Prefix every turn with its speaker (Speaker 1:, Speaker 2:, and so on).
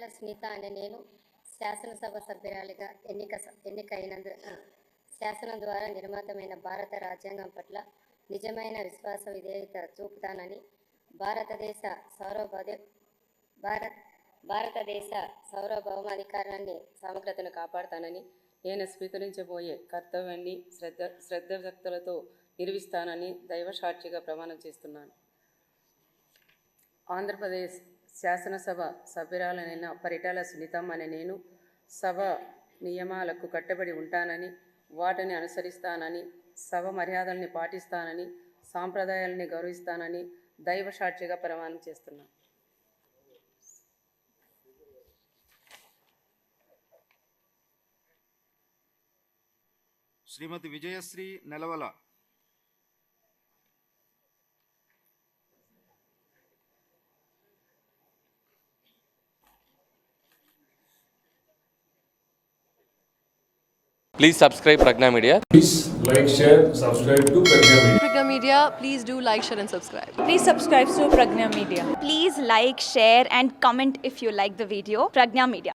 Speaker 1: పరిటాల సునీత అనే నేను శాసనసభ సభ్యురాలిగా ఎన్నికైనందున శాసనం ద్వారా నిర్మితమైన భారత రాజ్యాంగం పట్ల నిజమైన విశ్వాస విధేయత చూపుతానని భారతదేశ సార్వభౌమాధికారాన్ని సమగ్రతను కాపాడుతానని
Speaker 2: నేను స్వీకరించబోయే కర్తవ్యాన్ని శ్రద్ధభక్తులతో నిర్వహిస్తానని దైవసాక్షిగా ప్రమాణం చేస్తున్నాను. ఆంధ్రప్రదేశ్ శాసనసభ సభ్యురాలైన పరిటాల సునీతమ్మ అనే నేను సభ నియమాలకు కట్టుబడి ఉంటానని, వాటిని అనుసరిస్తానని, సభ మర్యాదల్ని పాటిస్తానని, సాంప్రదాయాలని గౌరవిస్తానని దైవసాక్షిగా ప్రమాణం చేస్తున్నాను.
Speaker 3: శ్రీమతి Vijayasri Nelavala.
Speaker 4: Please subscribe Pragna Media.
Speaker 5: Please like, share, subscribe to Pragna Media.
Speaker 6: Pragna Media, please do like, share and subscribe.
Speaker 7: Please subscribe to Pragna Media.
Speaker 8: Please like, share and comment if you like the video. Pragna Media.